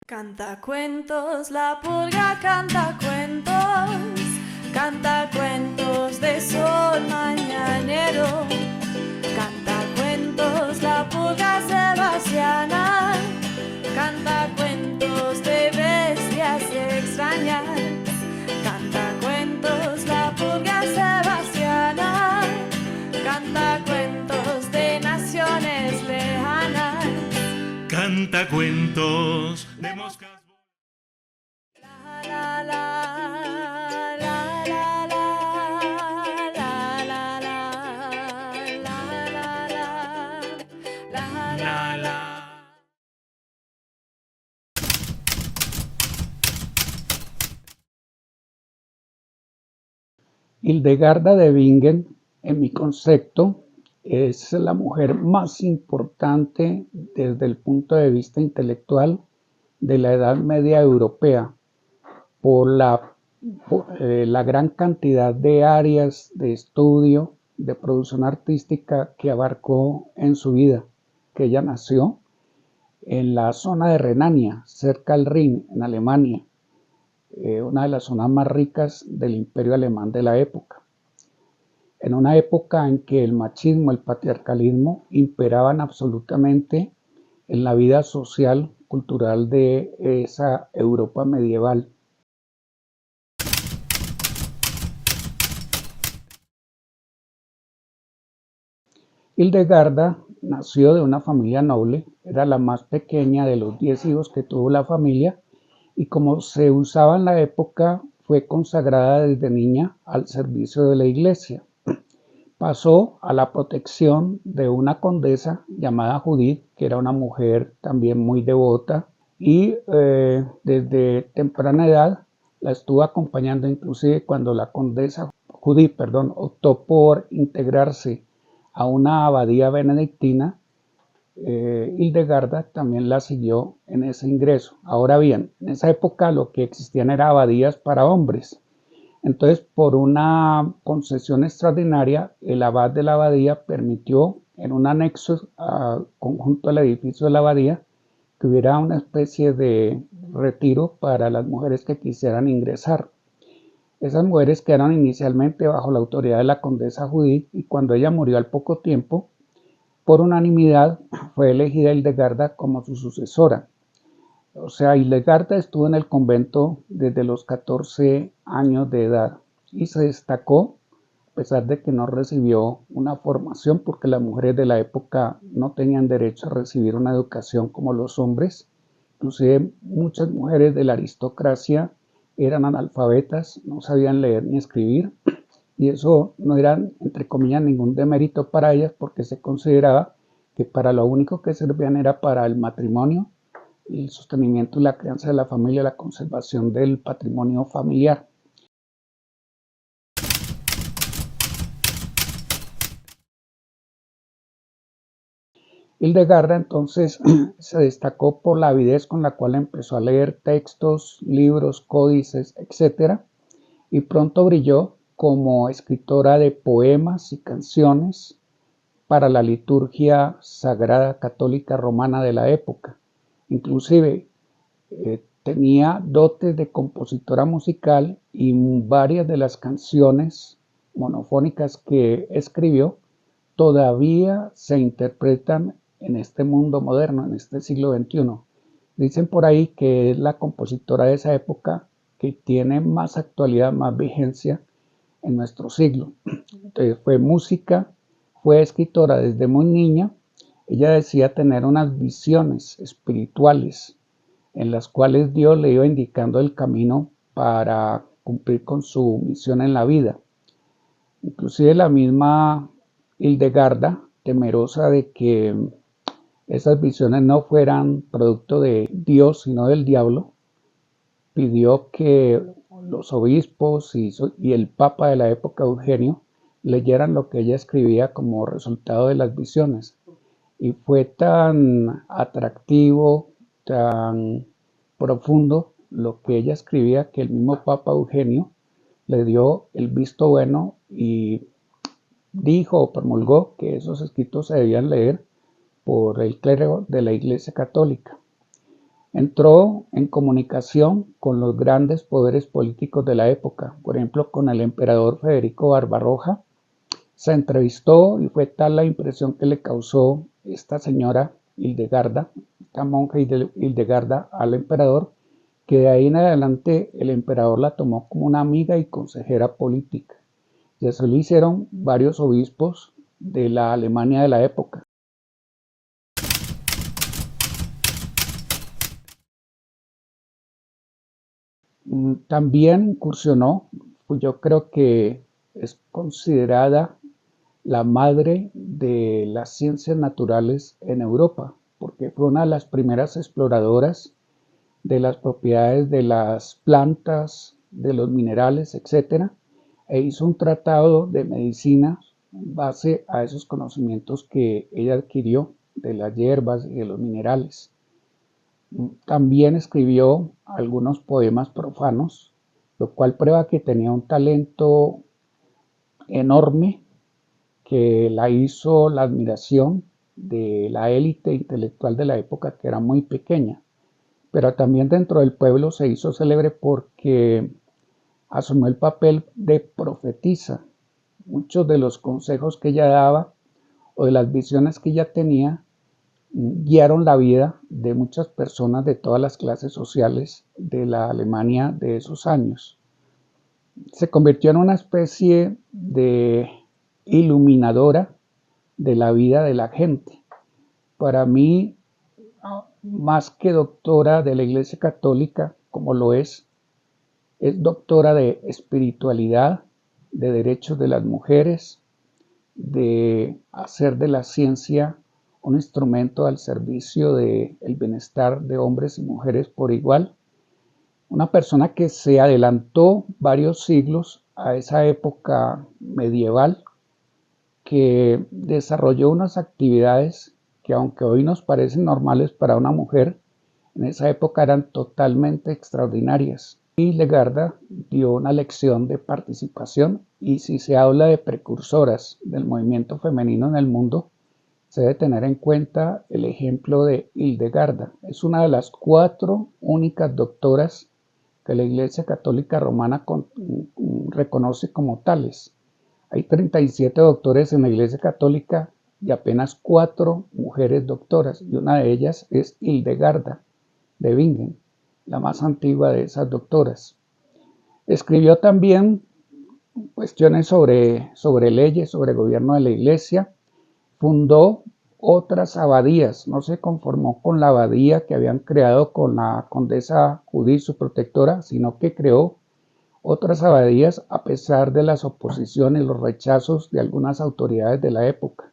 Canta cuentos, la pulga canta cuentos de sol mañanero. Canta cuentos, la pulga sebastiana, canta cuentos de bestias extrañas. Canta cuentos, la pulga sebastiana, canta cuentos de naciones lejanas. Canta cuentos de moscas. La la la la la la la la la la la. Hildegarda de Bingen, en mi concepto, es la mujer más importante desde el punto de vista intelectual de la Edad Media europea, por la gran cantidad de áreas de estudio, de producción artística que abarcó en su vida, que ella nació en la zona de Renania, cerca al Rin, en Alemania, una de las zonas más ricas del Imperio Alemán de la época. En una época en que el machismo, el patriarcalismo imperaban absolutamente en la vida social, cultural de esa Europa medieval. Hildegarda nació de una familia noble, era la más pequeña de los 10 hijos que tuvo la familia y, como se usaba en la época, fue consagrada desde niña al servicio de la iglesia. Pasó a la protección de una condesa llamada Judith, que era una mujer también muy devota, y desde temprana edad la estuvo acompañando, inclusive cuando la condesa Judith, optó por integrarse a una abadía benedictina. Hildegarda también la siguió en ese ingreso. Ahora bien, en esa época lo que existían eran abadías para hombres. Entonces, por una concesión extraordinaria, el abad de la abadía permitió, en un anexo conjunto al edificio de la abadía, que hubiera una especie de retiro para las mujeres que quisieran ingresar. Esas mujeres quedaron inicialmente bajo la autoridad de la condesa Judith, y cuando ella murió al poco tiempo, por unanimidad fue elegida Hildegarda como su sucesora. O sea, Hildegarda estuvo en el convento desde los 14 años de edad y se destacó, a pesar de que no recibió una formación, porque las mujeres de la época no tenían derecho a recibir una educación como los hombres. Inclusive muchas mujeres de la aristocracia eran analfabetas, no sabían leer ni escribir, y eso no era, entre comillas, ningún demérito para ellas, porque se consideraba que para lo único que servían era para el matrimonio, el sostenimiento y la crianza de la familia, la conservación del patrimonio familiar. Hildegarda entonces se destacó por la avidez con la cual empezó a leer textos, libros, códices, etc. Y pronto brilló como escritora de poemas y canciones para la liturgia sagrada católica romana de la época. Inclusive tenía dotes de compositora musical, y varias de las canciones monofónicas que escribió todavía se interpretan en este mundo moderno, en este siglo XXI. Dicen por ahí que es la compositora de esa época que tiene más actualidad, más vigencia en nuestro siglo. Entonces, fue música, fue escritora desde muy niña. Ella decía tener unas visiones espirituales en las cuales Dios le iba indicando el camino para cumplir con su misión en la vida. Inclusive la misma Hildegarda, temerosa de que esas visiones no fueran producto de Dios, sino del diablo, pidió que los obispos y el papa de la época, Eugenio, leyeran lo que ella escribía como resultado de las visiones. Y fue tan atractivo, tan profundo lo que ella escribía, que el mismo Papa Eugenio le dio el visto bueno y dijo o promulgó que esos escritos se debían leer por el clero de la Iglesia Católica. Entró en comunicación con los grandes poderes políticos de la época, por ejemplo con el emperador Federico Barbarroja. Se entrevistó y fue tal la impresión que le causó esta señora Hildegarda, esta monja Hildegarda al emperador, que de ahí en adelante el emperador la tomó como una amiga y consejera política. Y eso lo hicieron varios obispos de la Alemania de la época. También incursionó, pues yo creo que es considerada la madre de las ciencias naturales en Europa, porque fue una de las primeras exploradoras de las propiedades de las plantas, de los minerales, etc. E hizo un tratado de medicina en base a esos conocimientos que ella adquirió de las hierbas y de los minerales. También escribió algunos poemas profanos, lo cual prueba que tenía un talento enorme que la hizo la admiración de la élite intelectual de la época, que era muy pequeña. Pero también dentro del pueblo se hizo célebre porque asumió el papel de profetisa. Muchos de los consejos que ella daba o de las visiones que ella tenía guiaron la vida de muchas personas de todas las clases sociales de la Alemania de esos años. Se convirtió en una especie de iluminadora de la vida de la gente. Para mí, más que doctora de la Iglesia Católica, como lo es doctora de espiritualidad, de derechos de las mujeres, de hacer de la ciencia un instrumento al servicio del bienestar de hombres y mujeres por igual. Una persona que se adelantó varios siglos a esa época medieval, que desarrolló unas actividades que, aunque hoy nos parecen normales para una mujer, en esa época eran totalmente extraordinarias. Hildegarda dio una lección de participación, y si se habla de precursoras del movimiento femenino en el mundo, se debe tener en cuenta el ejemplo de Hildegarda. Es una de las 4 únicas doctoras que la Iglesia Católica Romana reconoce como tales. Hay 37 doctores en la Iglesia Católica y apenas 4 mujeres doctoras, y una de ellas es Hildegarda de Bingen, la más antigua de esas doctoras. Escribió también cuestiones sobre leyes, sobre gobierno de la Iglesia. Fundó otras abadías, no se conformó con la abadía que habían creado con la condesa Judith, su protectora, sino que creó otras abadías a pesar de las oposiciones y los rechazos de algunas autoridades de la época.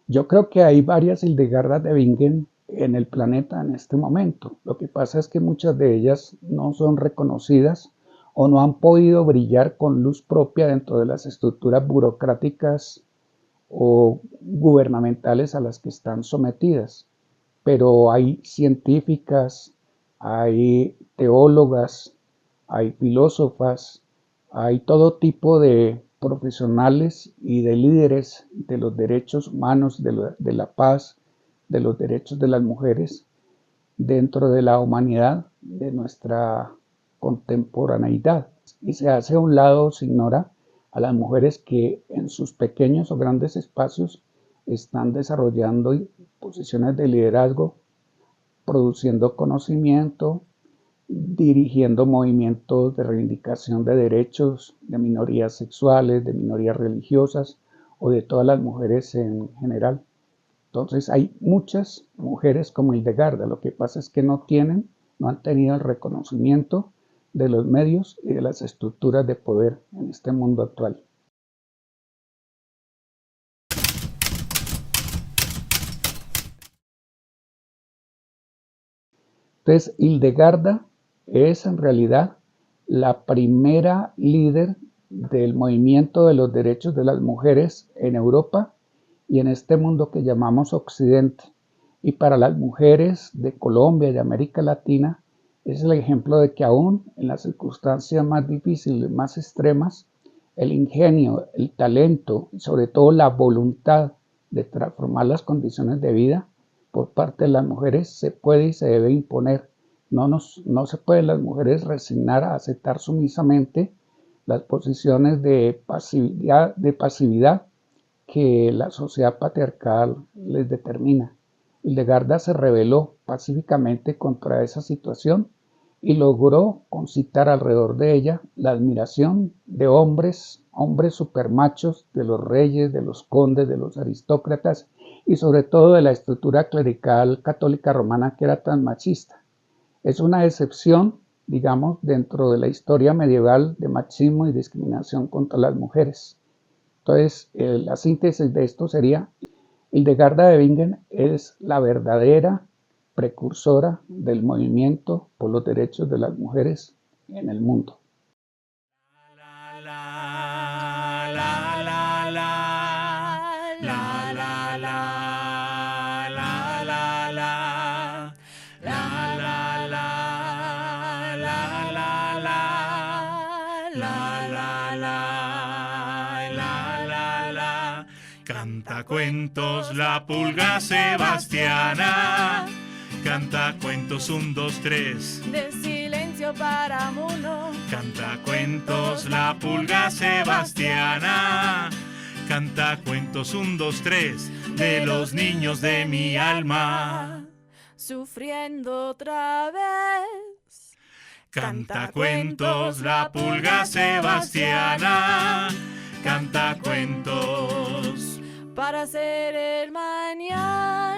Yo creo que hay varias Hildegardas de Bingen en el planeta en este momento. Lo que pasa es que muchas de ellas no son reconocidas o no han podido brillar con luz propia dentro de las estructuras burocráticas o gubernamentales a las que están sometidas. Pero hay científicas, hay teólogas, hay filósofas, hay todo tipo de profesionales y de líderes de los derechos humanos, de la paz, de los derechos de las mujeres dentro de la humanidad de nuestra contemporaneidad. Y se hace a un lado, se ignora a las mujeres que en sus pequeños o grandes espacios están desarrollando posiciones de liderazgo, produciendo conocimiento, dirigiendo movimientos de reivindicación de derechos de minorías sexuales, de minorías religiosas o de todas las mujeres en general. Entonces hay muchas mujeres como Hildegarda, lo que pasa es que no han tenido el reconocimiento de los medios y de las estructuras de poder en este mundo actual. Entonces, Hildegarda es en realidad la primera líder del movimiento de los derechos de las mujeres en Europa y en este mundo que llamamos Occidente. Y para las mujeres de Colombia y América Latina es el ejemplo de que aún en las circunstancias más difíciles, más extremas, el ingenio, el talento y sobre todo la voluntad de transformar las condiciones de vida por parte de las mujeres se puede y se debe imponer. No se pueden las mujeres resignar a aceptar sumisamente las posiciones de pasividad que la sociedad patriarcal les determina. Hildegarda se rebeló pacíficamente contra esa situación y logró concitar alrededor de ella la admiración de hombres supermachos, de los reyes, de los condes, de los aristócratas y sobre todo de la estructura clerical católica romana que era tan machista. Es una excepción, digamos, dentro de la historia medieval de machismo y discriminación contra las mujeres. Entonces, la síntesis de esto sería: Hildegarda de Bingen es la verdadera precursora del movimiento por los derechos de las mujeres en el mundo. Canta cuentos la pulga sebastiana, canta cuentos 1, 2, 3. De silencio para uno. Canta cuentos la pulga sebastiana, canta cuentos 1, 2, 3 de los niños de mi alma. Sufriendo otra vez. Canta cuentos la pulga sebastiana, canta cuentos para ser el mañana.